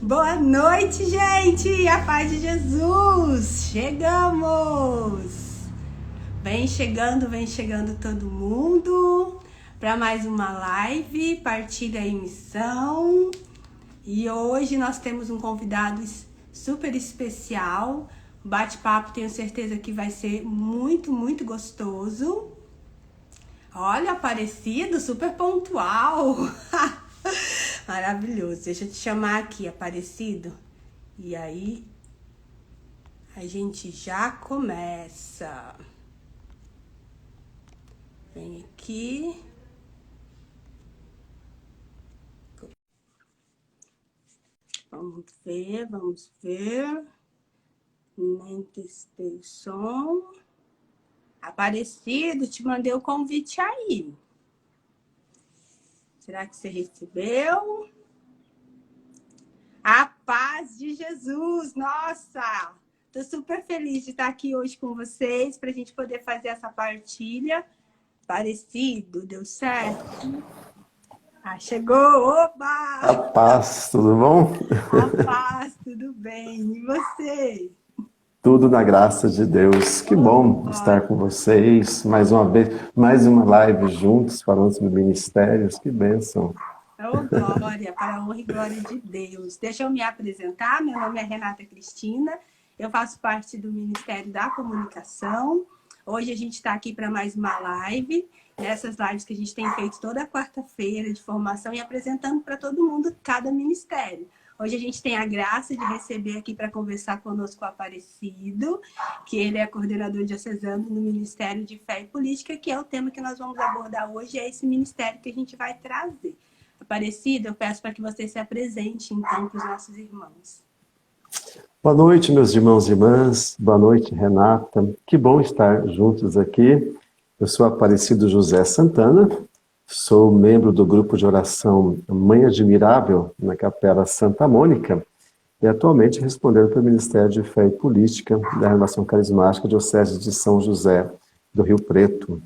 Boa noite, gente! A paz de Jesus! Chegamos! Vem chegando todo mundo para mais uma live, partilha e missão. E hoje nós temos um convidado super especial. O bate-papo tenho certeza que vai ser muito gostoso. Olha, Aparecido, super pontual! Maravilhoso. Deixa eu te chamar aqui, Aparecido. E aí, a gente já começa. Vem aqui. Vamos ver. Nem testei o som. Aparecido, te mandei o convite aí. Será que você recebeu? A paz de Jesus! Nossa! Tô super feliz de estar aqui hoje com vocês para a gente poder fazer essa partilha. Aparecido, deu certo? Ah, chegou! Oba! A paz, tudo bom? A paz, tudo bem? E você? Tudo na graça de Deus. Que bom estar com vocês mais uma vez, mais uma live juntos, falando sobre ministérios. Que bênção. Oh, glória, para a honra e glória de Deus. Deixa eu me apresentar. Meu nome é Renata Cristina. Eu faço parte do Ministério da Comunicação. Hoje a gente está aqui para mais uma live. Nessas lives que a gente tem feito toda quarta-feira de formação e apresentando para todo mundo cada ministério. Hoje a gente tem a graça de receber aqui para conversar conosco o Aparecido, que ele é coordenador diocesano no Ministério de Fé e Política, que é o tema que nós vamos abordar hoje, é esse ministério que a gente vai trazer. Aparecido, eu peço para que você se apresente, então, para os nossos irmãos. Boa noite, meus irmãos e irmãs. Boa noite, Renata. Que bom estar juntos aqui. Eu sou Aparecido José Santana, sou membro do grupo de oração Mãe Admirável, na Capela Santa Mônica, e atualmente respondendo para o Ministério de Fé e Política da Renovação Carismática Diocese de São José do Rio Preto.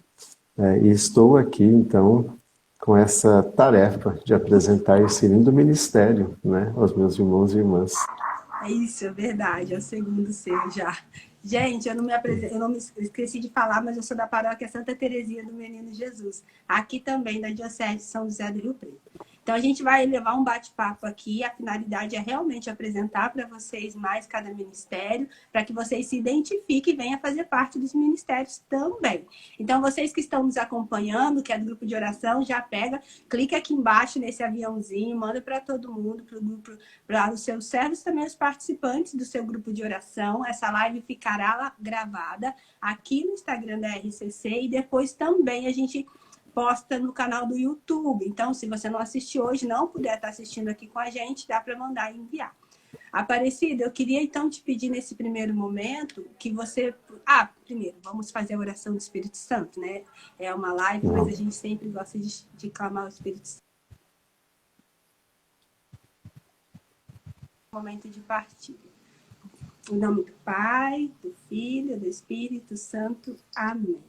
E estou aqui, então, com essa tarefa de apresentar esse lindo ministério, né, aos meus irmãos e irmãs. É isso, é verdade, é o segundo seu já. Gente, eu não me esqueci de falar, mas eu sou da paróquia Santa Terezinha do Menino Jesus, aqui também da Diocese de São José do Rio Preto. Então, a gente vai levar um bate-papo aqui, a finalidade é realmente apresentar para vocês mais cada ministério, para que vocês se identifiquem e venham fazer parte dos ministérios também. Então, vocês que estão nos acompanhando, que é do grupo de oração, já pega, clica aqui embaixo nesse aviãozinho, manda para todo mundo, para o grupo, para os seus servos, também os participantes do seu grupo de oração. Essa live ficará gravada aqui no Instagram da RCC e depois também a gente posta no canal do YouTube. Então, se você não assistiu hoje, não puder estar assistindo aqui com a gente, dá para mandar e enviar. Aparecida, eu queria então te pedir nesse primeiro momento que você... primeiro, vamos fazer a oração do Espírito Santo, né? É uma live, mas a gente sempre gosta de clamar o Espírito Santo. Momento de partilha. Em nome do Pai, do Filho, do Espírito Santo. Amém.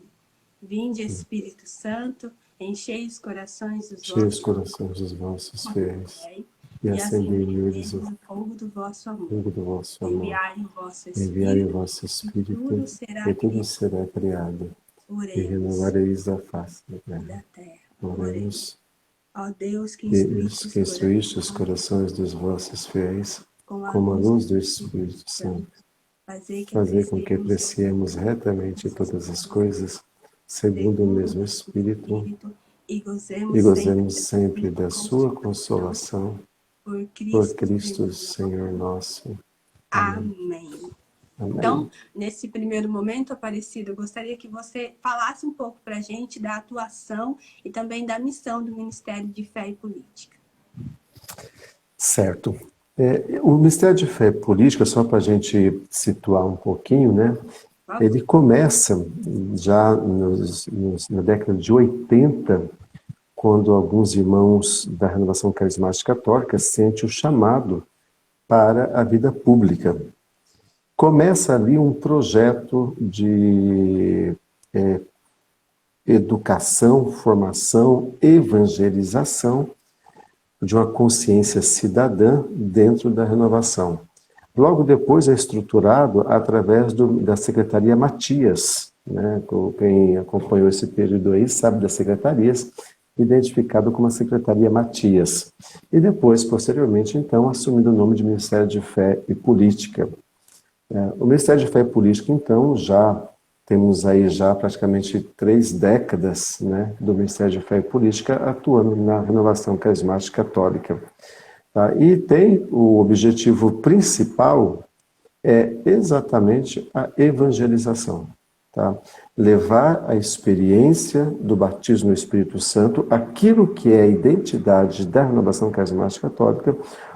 Vinde, Espírito Santo, enchei os corações dos vossos fiéis, e acendei neles o fogo do vosso amor. Enviai o vosso Espírito, e tudo será criado, e renovareis a face da terra. Oremos. Ó Deus, que instruíste os corações dos vossos fiéis, como a luz do Espírito Santo, fazer com que apreciemos retamente todas as coisas, segundo o mesmo Espírito, e gozemos sempre da sua consolação, por Cristo Senhor nosso. Amém. Então, nesse primeiro momento, Aparecido, eu gostaria que você falasse um pouco para a gente da atuação e também da missão do Ministério de Fé e Política. Certo. O Ministério de Fé e Política, só para a gente situar um pouquinho, né? Ele começa já na década de 80, quando alguns irmãos da Renovação Carismática Católica sentem o chamado para a vida pública. Começa ali um projeto de educação, formação, evangelização de uma consciência cidadã dentro da renovação. Logo depois é estruturado através da Secretaria Matias, né? Quem acompanhou esse período aí sabe das secretarias, identificado como a Secretaria Matias. E depois, posteriormente, então, assumindo o nome de Ministério de Fé e Política. O Ministério de Fé e Política, então, já temos aí já praticamente 3 décadas, né, do Ministério de Fé e Política atuando na renovação carismática católica. Tá? E tem o objetivo principal é exatamente a evangelização. Tá? Levar a experiência do batismo no Espírito Santo, aquilo que é a identidade da renovação carismática católica,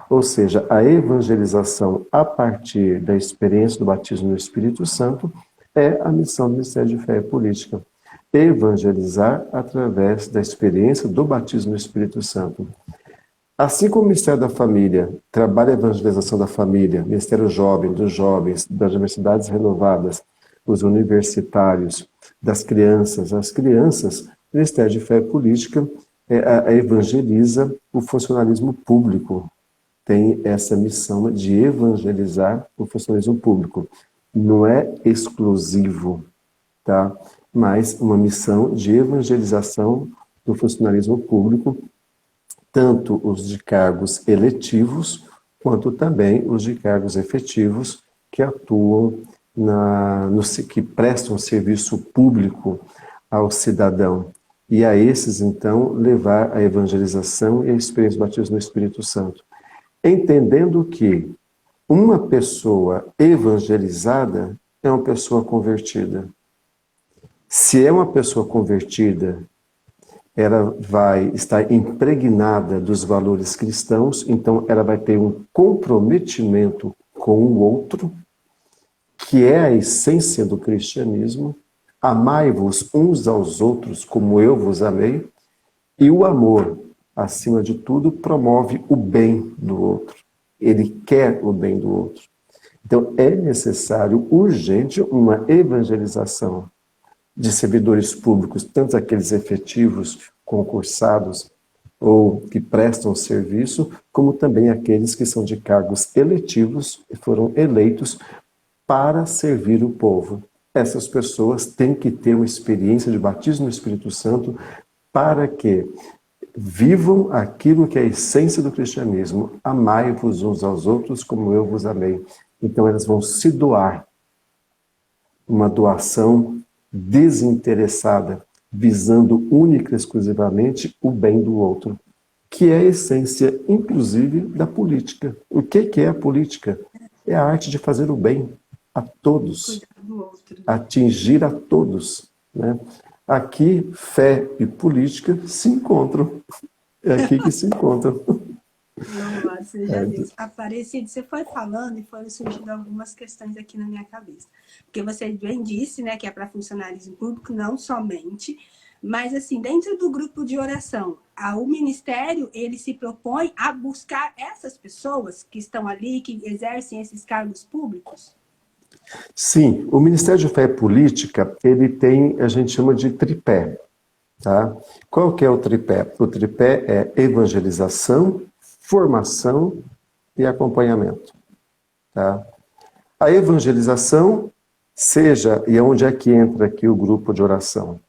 ou seja, a evangelização a partir da experiência do batismo no Espírito Santo, é a missão do Ministério de Fé e Política. Evangelizar através da experiência do batismo no Espírito Santo. Assim como o Ministério da Família trabalha a evangelização da família, Ministério Jovem, dos jovens, das universidades renovadas, os universitários, das crianças, as crianças, o Ministério de Fé e Política evangeliza o funcionalismo público. Tem essa missão de evangelizar o funcionalismo público. Não é exclusivo, tá? Mas uma missão de evangelização do funcionalismo público, tanto os de cargos eletivos, quanto também os de cargos efetivos que atuam, que prestam serviço público ao cidadão. E a esses, então, levar a evangelização e a experiência do batismo no Espírito Santo. Entendendo que uma pessoa evangelizada é uma pessoa convertida. Se é uma pessoa convertida, ela vai estar impregnada dos valores cristãos, então ela vai ter um comprometimento com o outro, que é a essência do cristianismo. Amai-vos uns aos outros como eu vos amei, e o amor, acima de tudo, promove o bem do outro. Ele quer o bem do outro. Então, é necessário, urgente, uma evangelização de servidores públicos, tanto aqueles efetivos, concursados ou que prestam serviço, como também aqueles que são de cargos eletivos e foram eleitos para servir o povo. Essas pessoas têm que ter uma experiência de batismo no Espírito Santo para que vivam aquilo que é a essência do cristianismo. Amai-vos uns aos outros como eu vos amei. Então elas vão se doar. Uma doação desinteressada, visando única e exclusivamente o bem do outro, que é a essência, inclusive, da política. O que é a política? É a arte de fazer o bem a todos, atingir a todos, né? Aqui, fé e política se encontram. É aqui que se encontram. Louvado seja Deus. Aparecido, você foi falando e foram surgindo algumas questões aqui na minha cabeça. Porque você bem disse, né, que é para funcionalismo público, não somente, mas assim, dentro do grupo de oração, o ministério, ele se propõe a buscar essas pessoas que estão ali, que exercem esses cargos públicos? Sim, o Ministério de Fé e Política, ele tem, a gente chama de tripé, tá? Qual que é o tripé? O tripé é evangelização, formação e acompanhamento, tá? A evangelização, e onde é que entra aqui o grupo de oração?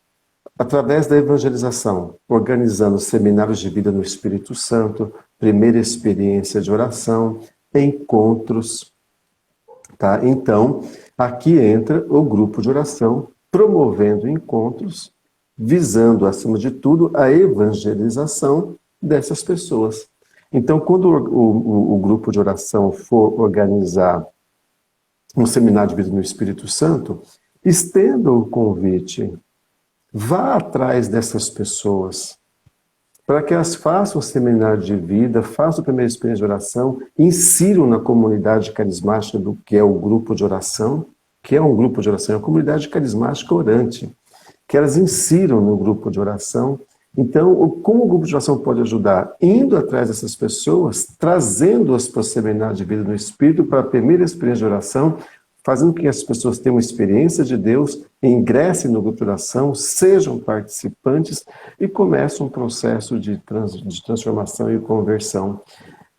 Através da evangelização, organizando seminários de vida no Espírito Santo, primeira experiência de oração, encontros, tá? Então, aqui entra o grupo de oração, promovendo encontros, visando, acima de tudo, a evangelização dessas pessoas. Então, quando o grupo de oração for organizar um seminário de vida no Espírito Santo, estenda o convite, vá atrás dessas pessoas, para que elas façam o seminário de vida, façam a primeira experiência de oração, insiram na comunidade carismática do que é o grupo de oração, que é um grupo de oração, é uma comunidade carismática orante, que elas insiram no grupo de oração. Então, como o grupo de oração pode ajudar? Indo atrás dessas pessoas, trazendo-as para o seminário de vida no Espírito, para a primeira experiência de oração, fazendo com que as pessoas tenham uma experiência de Deus, ingressem no grupo de oração, sejam participantes e comecem um processo de transformação e conversão.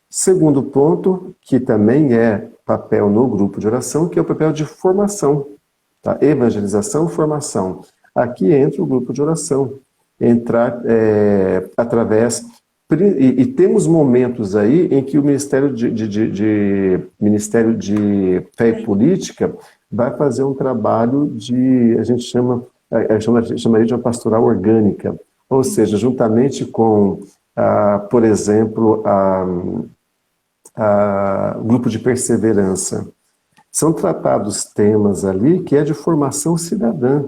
Segundo ponto, que também é papel no grupo de oração, que é o papel de formação, tá? Evangelização, formação. Aqui entra o grupo de oração, entrar através... E temos momentos aí em que o Ministério de Fé e Política vai fazer um trabalho a gente chamaria de uma pastoral orgânica, ou seja, juntamente com, por exemplo, o grupo de perseverança. São tratados temas ali que é de formação cidadã.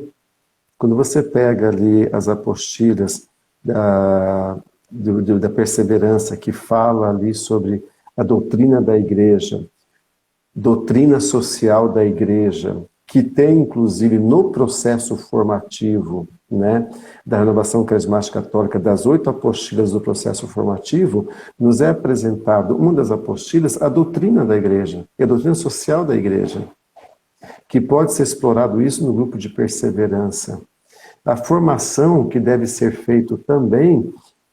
Quando você pega ali as apostilhas da perseverança, que fala ali sobre a doutrina da igreja, doutrina social da igreja, que tem, inclusive, no processo formativo, né, da renovação carismática católica, das 8 apostilhas do processo formativo, nos é apresentado, uma das apostilhas, a doutrina da igreja, e a doutrina social da igreja, que pode ser explorado isso no grupo de perseverança. A formação que deve ser feita também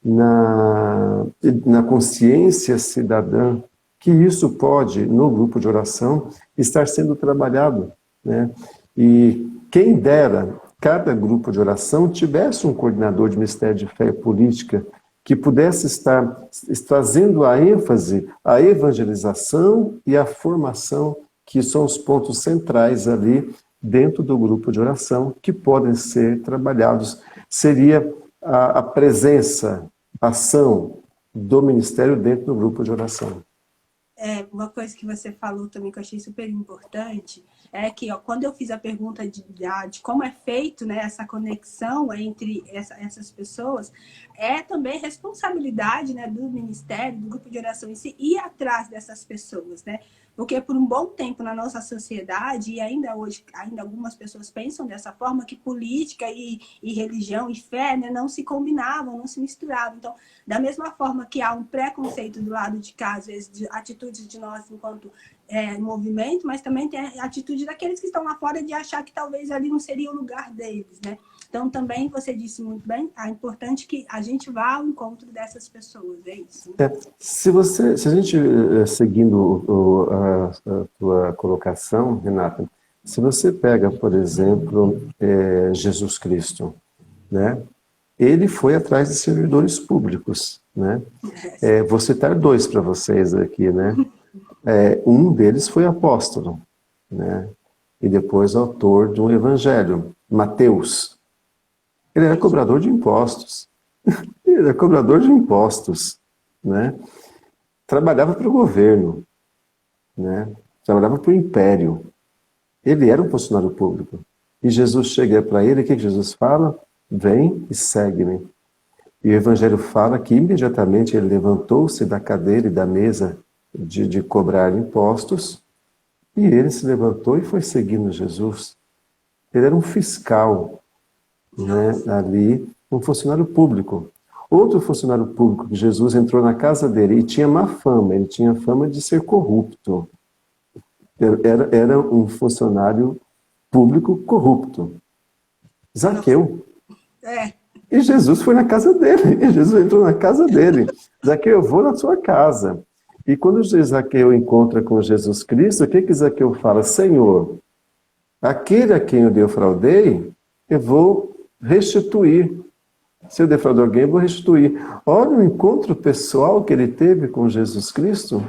na consciência cidadã, que isso pode, no grupo de oração, estar sendo trabalhado, né? E quem dera cada grupo de oração tivesse um coordenador de Ministério de Fé e Política que pudesse estar trazendo a ênfase, a evangelização e a formação, que são os pontos centrais ali dentro do grupo de oração, que podem ser trabalhados. Seria a presença, ação do ministério dentro do grupo de oração. Uma coisa que você falou também que eu achei super importante é que quando eu fiz a pergunta de como é feito, né, essa conexão entre essas pessoas, é também responsabilidade, né, do ministério, do grupo de oração em si, ir atrás dessas pessoas, né? Porque por um bom tempo na nossa sociedade, e ainda hoje, algumas pessoas pensam dessa forma, que política e religião e fé, né, não se combinavam, não se misturavam. Então, da mesma forma que há um preconceito do lado de cá, às vezes, de atitudes de nós enquanto movimento, mas também tem a atitude daqueles que estão lá fora de achar que talvez ali não seria o lugar deles, né? Então, também, você disse muito bem, é importante que a gente vá ao encontro dessas pessoas, é isso. Se a gente, seguindo a tua colocação, Renata, se você pega, por exemplo, Jesus Cristo, né? Ele foi atrás de servidores públicos, né? Vou citar 2 para vocês aqui, né? Um deles foi apóstolo, né? E depois autor de um evangelho, Mateus. Ele era cobrador de impostos. Ele era cobrador de impostos, né? Trabalhava para o governo, né? Trabalhava para o império. Ele era um funcionário público. E Jesus chega para ele, o que Jesus fala? Vem e segue-me. E o Evangelho fala que imediatamente ele levantou-se da cadeira e da mesa de cobrar impostos, e ele se levantou e foi seguindo Jesus. Ele era um fiscal, né, ali, um funcionário público. Outro funcionário público que Jesus entrou na casa dele e tinha má fama, ele tinha fama de ser corrupto. Era um funcionário público corrupto. Zaqueu. E Jesus foi na casa dele, e Jesus entrou na casa dele. Zaqueu, eu vou na sua casa. E quando Zaqueu encontra com Jesus Cristo, o que Zaqueu fala? Senhor, aquele a quem eu defraudei, eu vou restituir. Se eu defraudar alguém, eu vou restituir. Olha o encontro pessoal que ele teve com Jesus Cristo.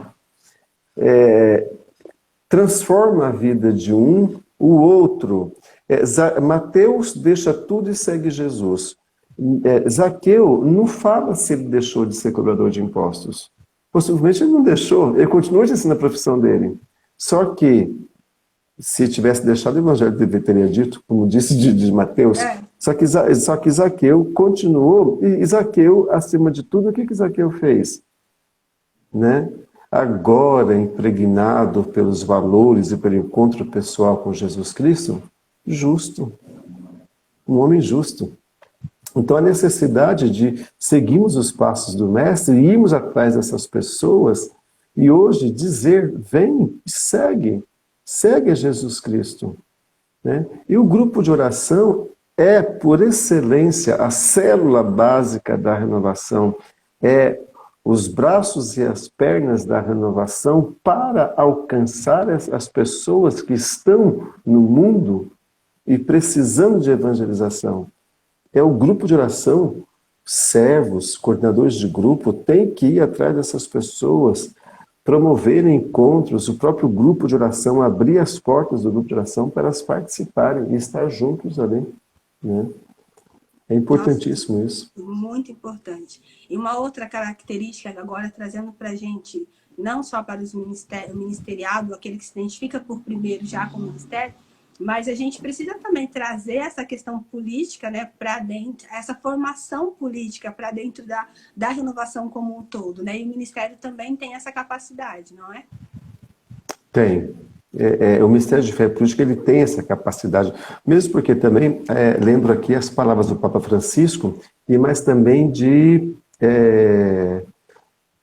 Transforma a vida de um, o outro. Mateus deixa tudo e segue Jesus. Zaqueu não fala se ele deixou de ser cobrador de impostos. Possivelmente ele não deixou, ele continua exercendo a profissão dele. Só que, se tivesse deixado, o Evangelho teria dito, como disse de Mateus, só que Zaqueu continuou, e Zaqueu, acima de tudo, o que Zaqueu fez? Né? Agora, impregnado pelos valores e pelo encontro pessoal com Jesus Cristo, justo. Um homem justo. Então, a necessidade de seguirmos os passos do Mestre e irmos atrás dessas pessoas e hoje dizer, vem e segue. segue a Jesus Cristo. Né? E o grupo de oração é, por excelência, a célula básica da renovação, é os braços e as pernas da renovação para alcançar as pessoas que estão no mundo e precisando de evangelização. É o grupo de oração, servos, coordenadores de grupo, tem que ir atrás dessas pessoas, promover encontros, o próprio grupo de oração, abrir as portas do grupo de oração para elas participarem e estar juntos ali. Né? É importantíssimo. Nossa, isso. Muito importante. E uma outra característica, agora trazendo para a gente, não só para o ministeriado, aquele que se identifica por primeiro já com o ministério, mas a gente precisa também trazer essa questão política, né, para dentro, essa formação política para dentro da renovação como um todo. Né? E o ministério também tem essa capacidade, não é? Tem. O Ministério de Fé e Política, ele tem essa capacidade, mesmo porque também, lembro aqui as palavras do Papa Francisco, mas também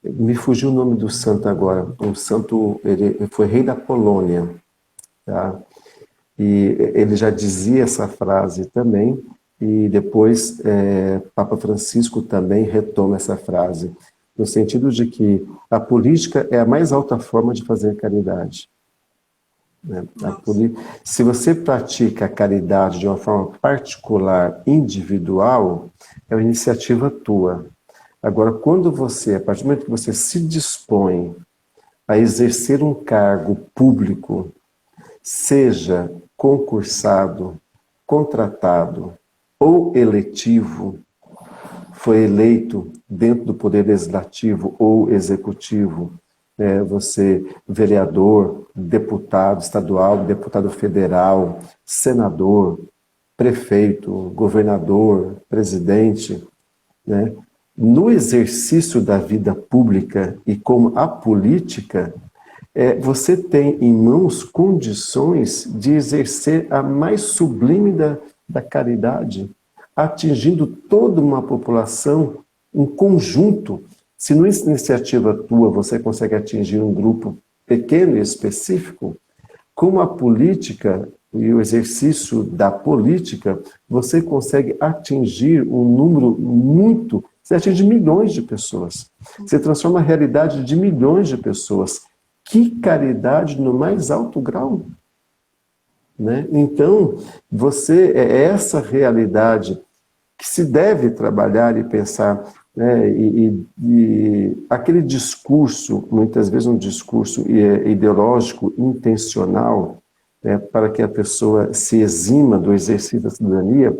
me fugiu o nome do santo agora, um santo, ele foi rei da Polônia, tá? E ele já dizia essa frase também, e depois Papa Francisco também retoma essa frase, no sentido de que a política é a mais alta forma de fazer caridade. Se você pratica a caridade de uma forma particular, individual, é uma iniciativa tua. Agora, quando você, a partir do momento que você se dispõe a exercer um cargo público, seja concursado, contratado ou eletivo, foi eleito dentro do poder legislativo ou executivo, você, vereador, deputado estadual, deputado federal, senador, prefeito, governador, presidente, né? No exercício da vida pública e como a política, você tem em mãos condições de exercer a mais sublime da caridade, atingindo toda uma população, um conjunto. Se numa iniciativa tua você consegue atingir um grupo pequeno e específico, com a política e o exercício da política, você consegue atingir um número muito... Você atinge milhões de pessoas. Você transforma a realidade de milhões de pessoas. Que caridade no mais alto grau! Né? Então, é essa realidade que se deve trabalhar e pensar, né? E aquele discurso, muitas vezes um discurso ideológico intencional, para que a pessoa se exima do exercício da cidadania,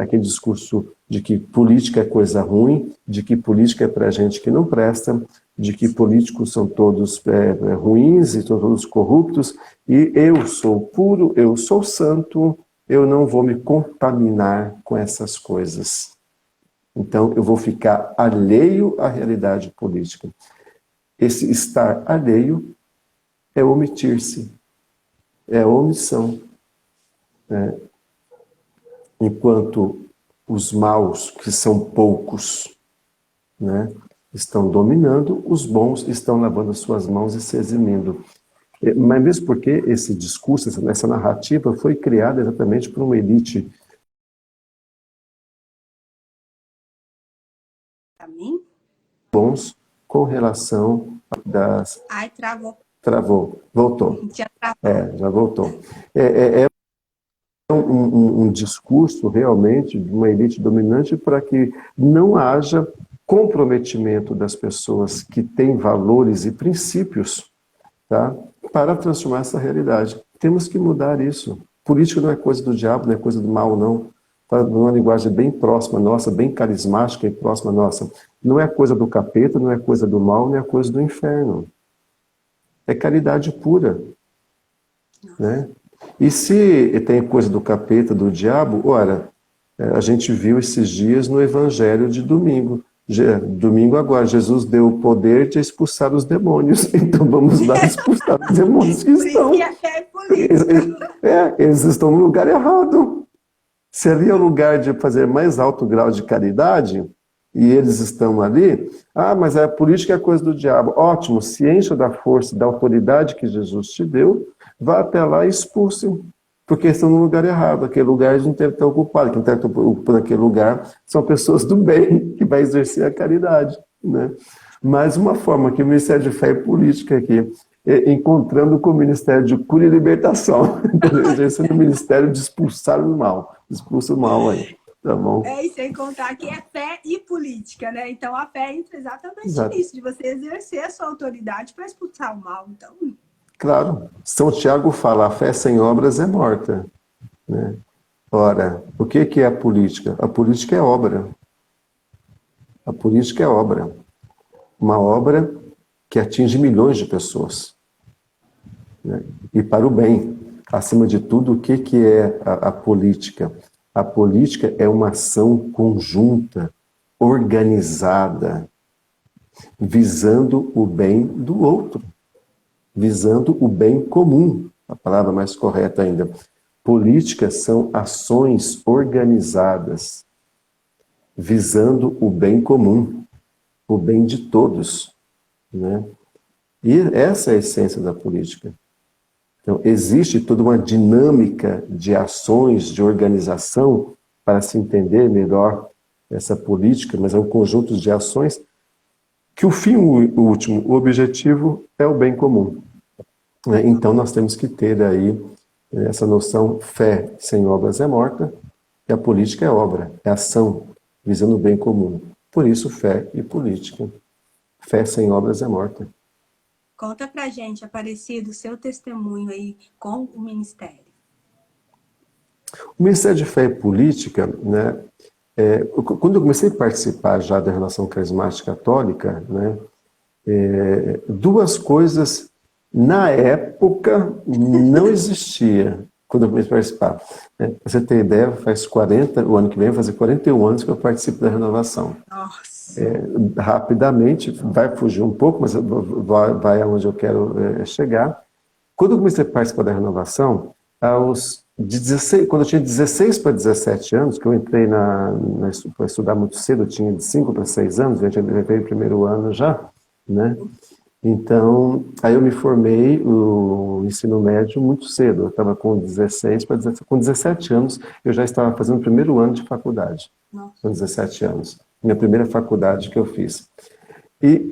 aquele discurso de que política é coisa ruim, de que política é para gente que não presta, de que políticos são todos ruins e são todos corruptos, e eu sou puro, eu sou santo, eu não vou me contaminar com essas coisas. Então, eu vou ficar alheio à realidade política. Esse estar alheio é omitir-se, é omissão. Enquanto os maus, que são poucos, né, estão dominando, os bons estão lavando as suas mãos e se eximindo. Mas mesmo porque esse discurso, essa narrativa foi criada exatamente por uma elite. Para mim? Bons com relação das... Ai, travou. Travou. Voltou. Já travou. Já voltou. Um discurso realmente de uma elite dominante para que não haja comprometimento das pessoas que têm valores e princípios, tá? Para transformar essa realidade. Temos que mudar isso. Política não é coisa do diabo, não é coisa do mal, não. Tá? Numa linguagem bem próxima nossa, bem carismática e próxima nossa. Não é coisa do capeta, não é coisa do mal, não é coisa do inferno. É caridade pura. Né? E se tem coisa do capeta, do diabo, ora, a gente viu esses dias no Evangelho de domingo. Domingo agora, Jesus deu o poder de expulsar os demônios. Então vamos lá expulsar os demônios que estão. Eles estão no lugar errado. Se ali é o lugar de fazer mais alto grau de caridade, e eles estão ali, mas a política é coisa do diabo. Ótimo, se encha da força, da autoridade que Jesus te deu, vá até lá e expulse, porque estão no lugar errado. Aquele lugar eles não tem que estar ocupado. Quem está ocupando aquele lugar são pessoas do bem, que vai exercer a caridade, né? Mas uma forma que o Ministério de Fé e Política aqui, encontrando com o Ministério de Cura e Libertação, exercendo o Ministério de expulsar o mal. Expulsa o mal aí, tá bom? E sem contar que é fé e política, né? Então a fé entra exatamente nisso, de você exercer a sua autoridade para expulsar o mal. Então... Claro, São Tiago fala, a fé sem obras é morta, né? Ora, o que é a política? A política é obra. A política é obra. Uma obra que atinge milhões de pessoas, né? E para o bem. Acima de tudo, o que é a política? A política é uma ação conjunta, organizada, visando o bem do outro, visando o bem comum, a palavra mais correta ainda. Políticas são ações organizadas, visando o bem comum, o bem de todos, né? E essa é a essência da política. Então, existe toda uma dinâmica de ações, de organização, para se entender melhor essa política, mas é um conjunto de ações que o fim último, o objetivo é o bem comum. Então, nós temos que ter aí essa noção, fé sem obras é morta, e a política é obra, é ação, visando o bem comum. Por isso, fé e política. Fé sem obras é morta. Conta pra gente, Aparecido, seu testemunho aí com o Ministério. O Ministério de Fé e Política, né, quando eu comecei a participar já da Renovação Carismática Católica, né, duas coisas, na época, não existia, quando eu comecei a participar. Pra você ter ideia, o ano que vem vai fazer 41 anos que eu participo da Renovação. Nossa! Rapidamente, vai fugir um pouco, mas vai aonde eu quero chegar. Quando eu comecei a participar da Renovação, quando eu tinha 16 para 17 anos, que eu entrei para estudar muito cedo, eu tinha de 5 para 6 anos, eu entrei no primeiro ano já, né? Então, aí eu me formei o ensino médio muito cedo, eu estava com 17 anos, eu já estava fazendo o primeiro ano de faculdade, com 17 anos, minha primeira faculdade que eu fiz. E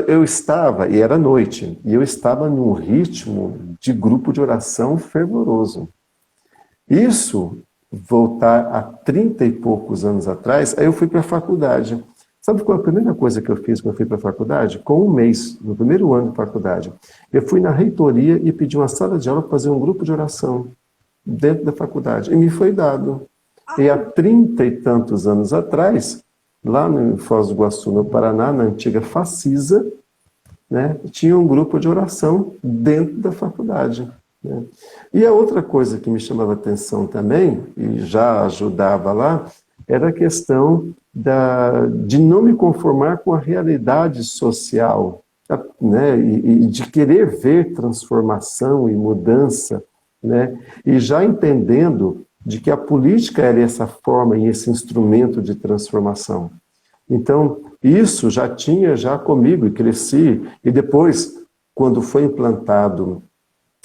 eu estava, e era noite, e eu estava num ritmo de grupo de oração fervoroso. Isso, voltar a 30 e poucos anos atrás, aí eu fui para a faculdade. Sabe qual é a primeira coisa que eu fiz quando eu fui para a faculdade? Com um mês, no primeiro ano de faculdade, eu fui na reitoria e pedi uma sala de aula para fazer um grupo de oração dentro da faculdade. E me foi dado. E há 30 e tantos anos atrás, lá em Foz do Iguaçu, no Paraná, na antiga Facisa, né, tinha um grupo de oração dentro da faculdade, né? E a outra coisa que me chamava atenção também, e já ajudava lá, era a questão de não me conformar com a realidade social, né, e de querer ver transformação e mudança, né, e já entendendo de que a política era essa forma e esse instrumento de transformação. Então, isso já tinha comigo e cresci. E depois, quando foi implantado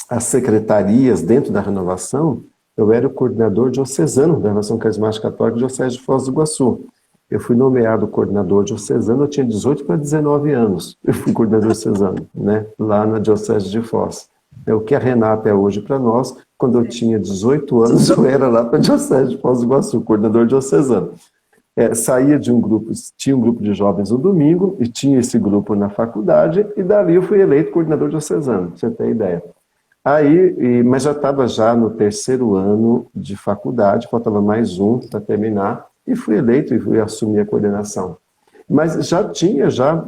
as secretarias dentro da Renovação, eu era o coordenador diocesano da Renovação Carismática Católica Diocese de Foz do Iguaçu. Eu fui nomeado coordenador diocesano, eu tinha 18 para 19 anos. Eu fui coordenador diocesano, né, lá na Diocese de Foz. É o que a Renata é hoje para nós. Quando eu tinha 18 anos, eu era lá para a Diocese de Foz do Iguaçu, coordenador diocesano. Saía de um grupo, tinha um grupo de jovens no domingo, e tinha esse grupo na faculdade, e dali eu fui eleito coordenador diocesano, pra você ter ideia. Mas já estava no terceiro ano de faculdade, faltava mais um para terminar, e fui eleito e fui assumir a coordenação. Mas e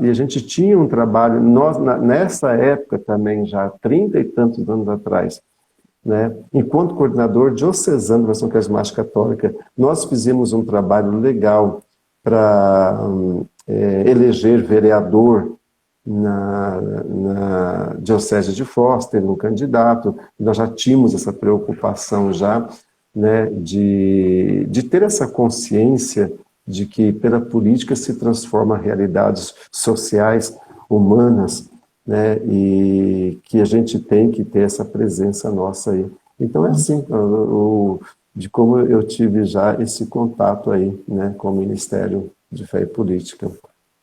a gente tinha um trabalho, nós, nessa época também, já há 30 e tantos anos atrás, né, enquanto coordenador diocesano da Renovação Carismática Católica, nós fizemos um trabalho legal para eleger vereador na Diocese de Foz, tendo um candidato. Nós já tínhamos essa preocupação já, né, de ter essa consciência de que pela política se transforma realidades sociais, humanas, né? E que a gente tem que ter essa presença nossa aí. Então é assim, de como eu tive já esse contato aí, né, com o Ministério de Fé e Política,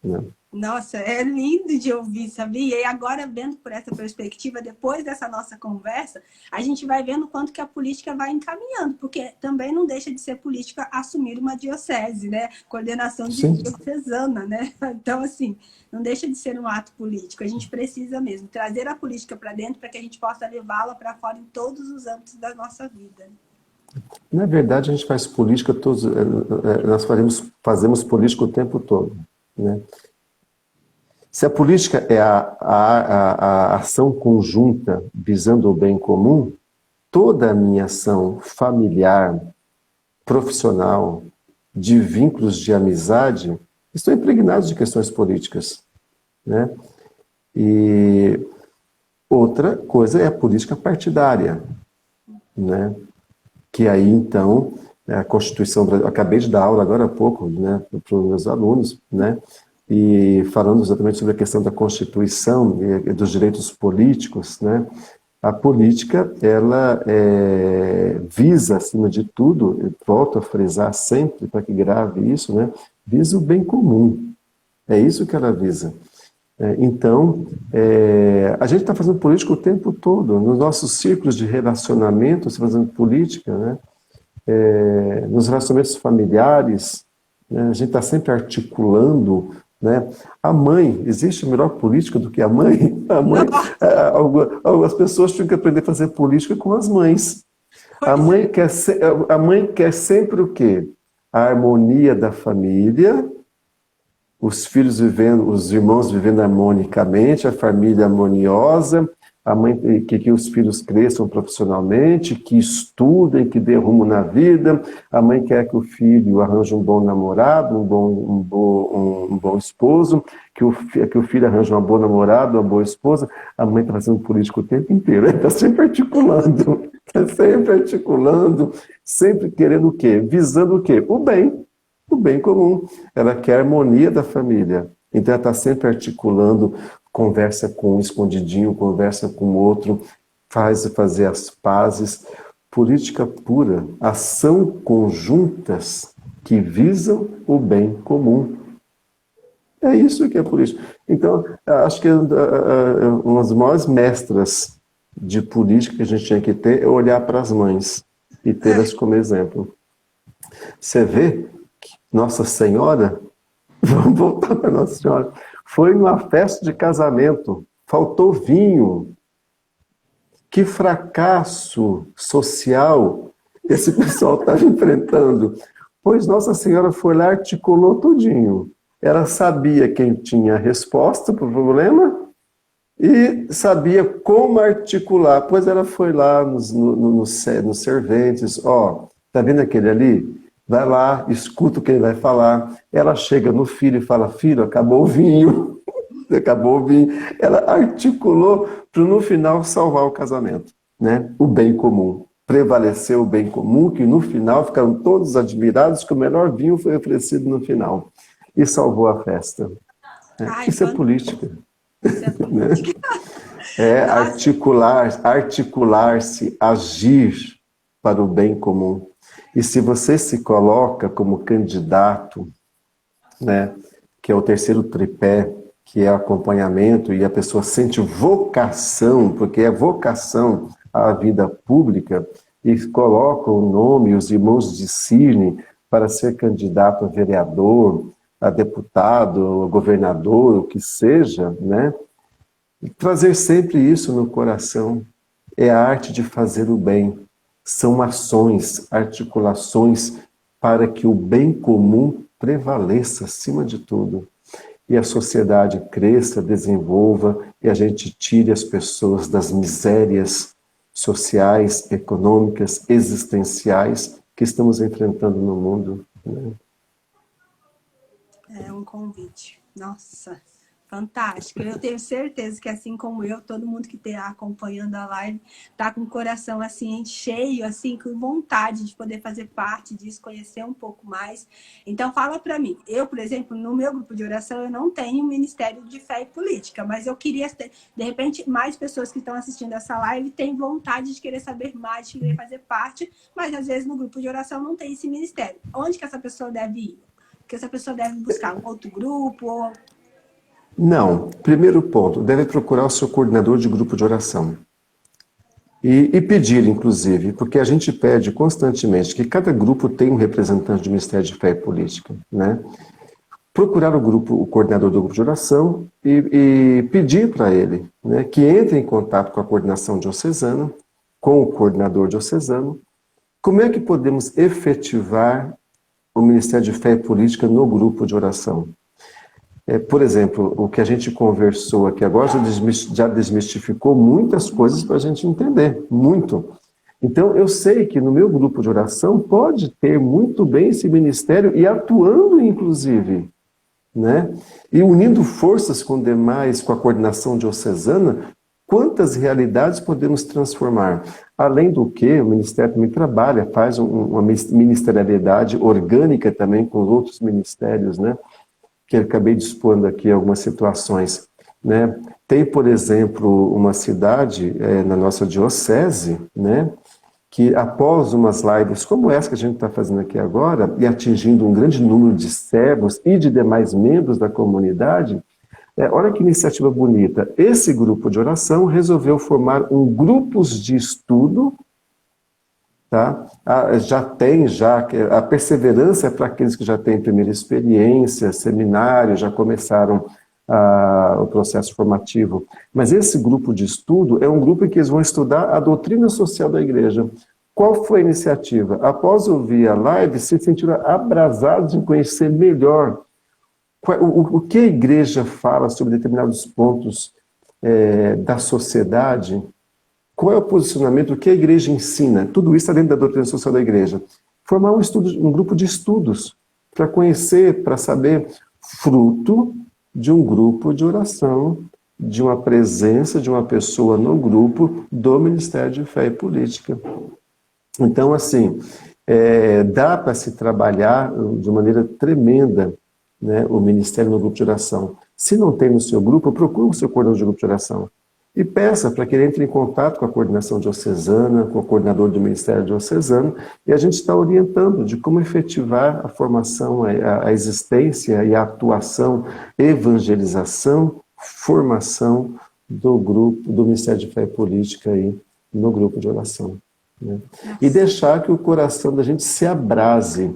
né? Nossa, é lindo de ouvir, sabia? E agora, vendo por essa perspectiva, depois dessa nossa conversa, a gente vai vendo o quanto que a política vai encaminhando, porque também não deixa de ser política assumir uma diocese, né? Coordenação diocesana, né? Então, assim, não deixa de ser um ato político. A gente precisa mesmo trazer a política para dentro para que a gente possa levá-la para fora em todos os âmbitos da nossa vida. Na verdade, a gente faz política todos, nós fazemos política o tempo todo, né? Se a política é a ação conjunta visando o bem comum, toda a minha ação familiar, profissional, de vínculos de amizade, estão impregnados de questões políticas, né? E outra coisa é a política partidária, né? Que aí, então, a Constituição, eu acabei de dar aula agora há pouco, né, para os meus alunos, né? E falando exatamente sobre a questão da Constituição e dos direitos políticos, né? A política, ela visa, acima de tudo, eu volto a frisar sempre, para que grave isso, né? Visa o bem comum. É isso que ela visa. Então, a gente está fazendo política o tempo todo. Nos nossos círculos de relacionamento, você fazendo política, né? Nos relacionamentos familiares, né? A gente está sempre articulando, né? A mãe, existe melhor política do que a mãe? Algumas pessoas tinham que aprender a fazer política com as mães. A mãe quer sempre o quê? A harmonia da família, os filhos vivendo, os irmãos vivendo harmonicamente, a família harmoniosa, a mãe que os filhos cresçam profissionalmente, que estudem, que dê rumo na vida. A mãe quer que o filho arranje um bom namorado, um bom esposo, que o filho arranje uma boa namorada, uma boa esposa. A mãe está fazendo política o tempo inteiro, está sempre articulando, sempre querendo o quê? Visando o quê? O bem comum. Ela quer a harmonia da família. Então ela está sempre articulando, conversa com um escondidinho, conversa com o outro, fazer as pazes. Política pura, ação conjuntas que visam o bem comum. É isso que é política. Então, acho que uma das maiores mestras de política que a gente tinha que ter é olhar para as mães e tê-las como exemplo. Você vê que Nossa Senhora, vamos voltar para Nossa Senhora, foi numa festa de casamento, faltou vinho. Que fracasso social esse pessoal estava enfrentando. Pois Nossa Senhora foi lá e articulou tudinho. Ela sabia quem tinha a resposta para o problema e sabia como articular. Pois ela foi lá nos serventes, tá vendo aquele ali? Vai lá, escuta o que ele vai falar. Ela chega no filho e fala, filho, acabou o vinho. Acabou o vinho. Ela articulou para no final salvar o casamento, né? O bem comum. Prevaleceu o bem comum, que no final ficaram todos admirados que o melhor vinho foi oferecido no final. E salvou a festa. Isso é política. Isso é política. Articular-se, agir para o bem comum. E se você se coloca como candidato, né, que é o terceiro tripé, que é acompanhamento, e a pessoa sente vocação, porque é vocação à vida pública, e coloca o nome, os irmãos discernem para ser candidato a vereador, a deputado, a governador, o que seja, né? E trazer sempre isso no coração. É a arte de fazer o bem. São ações, articulações para que o bem comum prevaleça acima de tudo. E a sociedade cresça, desenvolva, e a gente tire as pessoas das misérias sociais, econômicas, existenciais que estamos enfrentando no mundo. Né? É um convite. Nossa, Fantástico. Eu tenho certeza que, assim como eu, todo mundo que está acompanhando a live está com o coração assim cheio, assim, com vontade de poder fazer parte disso, conhecer um pouco mais. Então, fala para mim. Eu, por exemplo, no meu grupo de oração, eu não tenho Ministério de Fé e Política, mas eu queria ter, de repente, mais pessoas que estão assistindo essa live têm vontade de querer saber mais, de querer fazer parte, mas às vezes no grupo de oração não tem esse ministério. Onde que essa pessoa deve ir? Que essa pessoa deve buscar um outro grupo ou... Não, primeiro ponto, deve procurar o seu coordenador de grupo de oração. E pedir, inclusive, porque a gente pede constantemente que cada grupo tenha um representante do Ministério de Fé e Política, né? Procurar o coordenador do grupo de oração e pedir para ele, né, que entre em contato com a coordenação diocesana, com o coordenador diocesano, como é que podemos efetivar o Ministério de Fé e Política no grupo de oração. Por exemplo, o que a gente conversou aqui agora já desmistificou muitas coisas para a gente entender, muito. Então, eu sei que no meu grupo de oração pode ter muito bem esse ministério e atuando, inclusive, né? E unindo forças com demais, com a coordenação diocesana, quantas realidades podemos transformar? Além do que, o Ministério também trabalha, faz uma ministerialidade orgânica também com os outros ministérios, né? Que eu acabei dispondo aqui algumas situações, né? Tem, por exemplo, uma cidade na nossa diocese, né? Que após umas lives como essa que a gente está fazendo aqui agora, e atingindo um grande número de servos e de demais membros da comunidade, olha que iniciativa bonita. Esse grupo de oração resolveu formar grupos de estudo, tá? A perseverança é para aqueles que já têm primeira experiência, seminário, já começaram o processo formativo. Mas esse grupo de estudo é um grupo em que eles vão estudar a doutrina social da igreja. Qual foi a iniciativa? Após ouvir a live, se sentiram abrasados em conhecer melhor o que a igreja fala sobre determinados pontos da sociedade. Qual é o posicionamento, o que a igreja ensina? Tudo isso está dentro da doutrina social da igreja. Formar um grupo de estudos para conhecer, para saber, fruto de um grupo de oração, de uma presença de uma pessoa no grupo do Ministério de Fé e Política. Então, assim, dá para se trabalhar de maneira tremenda, né, o Ministério no grupo de oração. Se não tem no seu grupo, procure o seu coordenador de grupo de oração. E peça para que ele entre em contato com a coordenação diocesana, com o coordenador do Ministério diocesano, e a gente está orientando de como efetivar a formação, a existência e a atuação, evangelização, formação do grupo, do Ministério de Fé e Política aí, no grupo de oração. Né? E deixar que o coração da gente se abrase.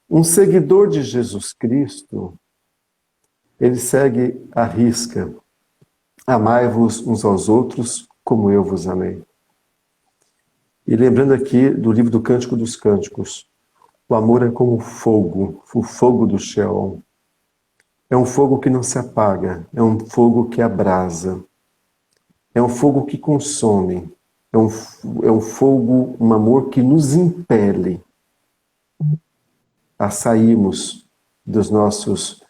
Um seguidor de Jesus Cristo, ele segue à risca. Amai-vos uns aos outros como eu vos amei. E lembrando aqui do livro do Cântico dos Cânticos, o amor é como fogo, o fogo do Sheol. É um fogo que não se apaga, é um fogo que abrasa, é um fogo que consome, é um fogo, um amor que nos impele a sairmos dos nossos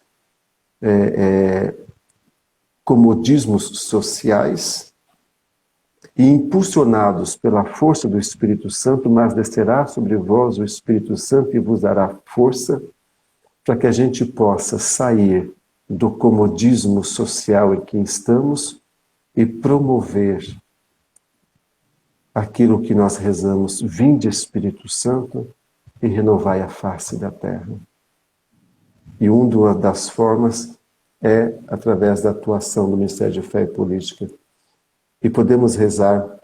comodismos sociais e impulsionados pela força do Espírito Santo, mas descerá sobre vós o Espírito Santo e vos dará força para que a gente possa sair do comodismo social em que estamos e promover aquilo que nós rezamos: vinde Espírito Santo e renovai a face da terra. E uma das formas é através da atuação do Ministério de Fé e Política. E podemos rezar: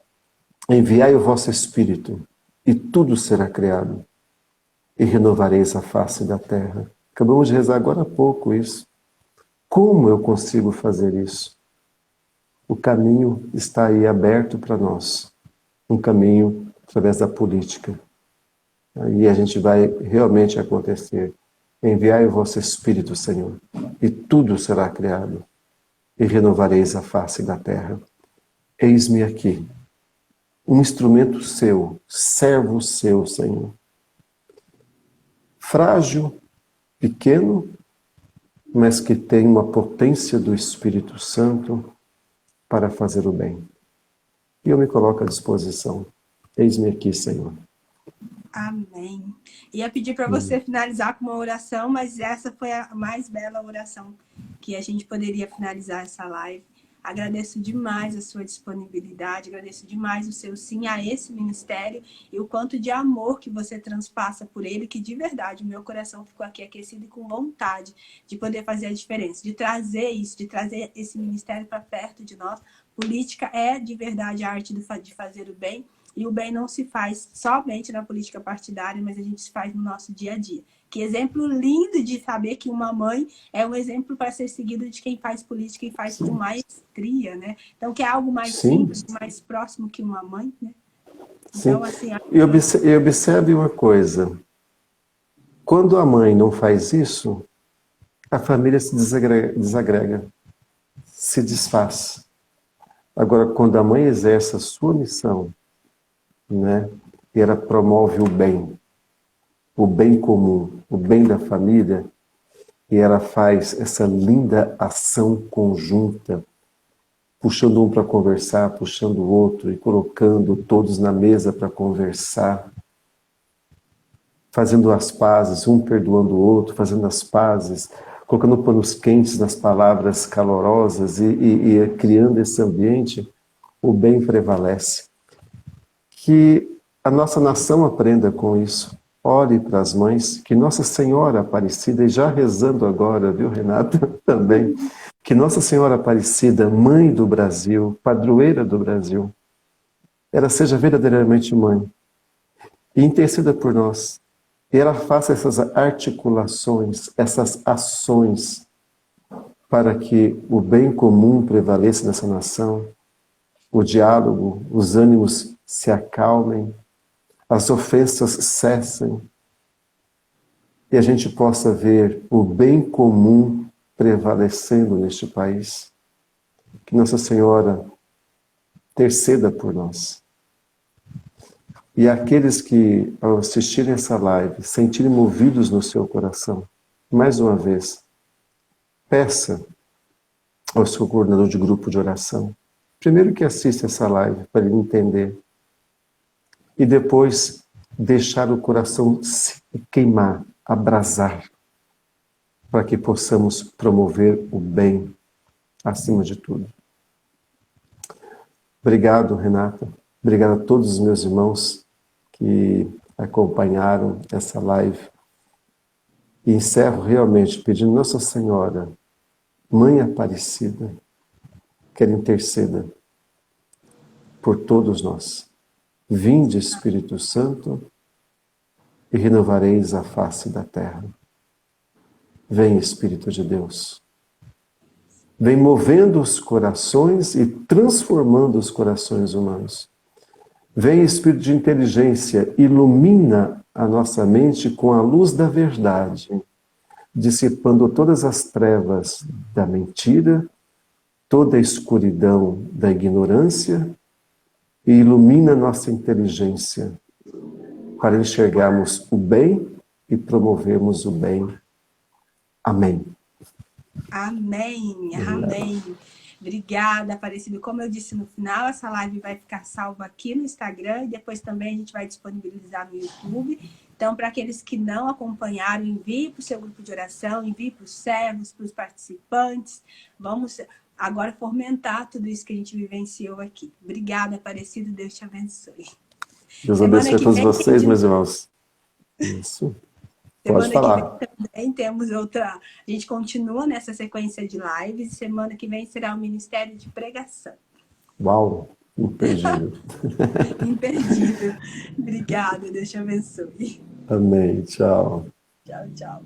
enviai o vosso Espírito, e tudo será criado, e renovareis a face da terra. Acabamos de rezar agora há pouco isso. Como eu consigo fazer isso? O caminho está aí aberto para nós. Um caminho através da política. Aí a gente vai realmente acontecer. Enviai o vosso Espírito, Senhor, e tudo será criado, e renovareis a face da terra. Eis-me aqui, um instrumento seu, servo seu, Senhor. Frágil, pequeno, mas que tem uma potência do Espírito Santo para fazer o bem. E eu me coloco à disposição. Eis-me aqui, Senhor. Amém. Ia pedir para você finalizar com uma oração, mas essa foi a mais bela oração que a gente poderia finalizar essa live. Agradeço demais a sua disponibilidade, agradeço demais o seu sim a esse ministério e o quanto de amor que você transpassa por ele, que de verdade o meu coração ficou aqui aquecido e com vontade de poder fazer a diferença, de trazer isso, de trazer esse ministério para perto de nós. Política é de verdade a arte de fazer o bem, e o bem não se faz somente na política partidária, mas a gente se faz no nosso dia a dia. Que exemplo lindo de saber que uma mãe é um exemplo para ser seguido de quem faz política e faz com maestria, né? Então, que é algo mais simples, mais próximo que uma mãe, né? Então, assim... E observe uma coisa. Quando a mãe não faz isso, a família se desagrega, se desfaz. Agora, quando a mãe exerce a sua missão, né, e ela promove o bem comum, o bem da família, e ela faz essa linda ação conjunta, puxando um para conversar, puxando o outro e colocando todos na mesa para conversar, fazendo as pazes, um perdoando o outro, fazendo as pazes, colocando panos quentes nas palavras calorosas e criando esse ambiente, o bem prevalece. Que a nossa nação aprenda com isso. Ore para as mães, que Nossa Senhora Aparecida, e já rezando agora, viu, Renata, também, que Nossa Senhora Aparecida, mãe do Brasil, padroeira do Brasil, ela seja verdadeiramente mãe e interceda por nós. E ela faça essas articulações, essas ações, para que o bem comum prevaleça nessa nação, o diálogo, os ânimos se acalmem, as ofensas cessem e a gente possa ver o bem comum prevalecendo neste país. Que Nossa Senhora interceda por nós. E aqueles que, ao assistirem essa live, sentirem movidos no seu coração, mais uma vez, peça ao seu coordenador de grupo de oração, primeiro que assista essa live, para ele entender, e depois deixar o coração se queimar, abrasar, para que possamos promover o bem acima de tudo. Obrigado, Renata. Obrigado a todos os meus irmãos que acompanharam essa live. E encerro realmente pedindo Nossa Senhora, Mãe Aparecida, que ela interceda por todos nós. Vinde, Espírito Santo, e renovareis a face da terra. Vem, Espírito de Deus. Vem movendo os corações e transformando os corações humanos. Vem, Espírito de inteligência, ilumina a nossa mente com a luz da verdade, dissipando todas as trevas da mentira, toda a escuridão da ignorância, e ilumina nossa inteligência para enxergarmos o bem e promovermos o bem. Amém. Amém, amém. Obrigada, Aparecido. Como eu disse no final, essa live vai ficar salva aqui no Instagram e depois também a gente vai disponibilizar no YouTube. Então, para aqueles que não acompanharam, envie para o seu grupo de oração, envie para os servos, para os participantes. Vamos agora fomentar tudo isso que a gente vivenciou aqui. Obrigada, Aparecido. Deus te abençoe. Deus abençoe a todos vocês, meus irmãos. Isso. Pode falar. Que vem também temos outra... A gente continua nessa sequência de lives. Semana que vem será o Ministério de Pregação. Uau! Imperdível. Imperdível. Obrigada. Deus te abençoe. Amém. Tchau. Tchau, tchau.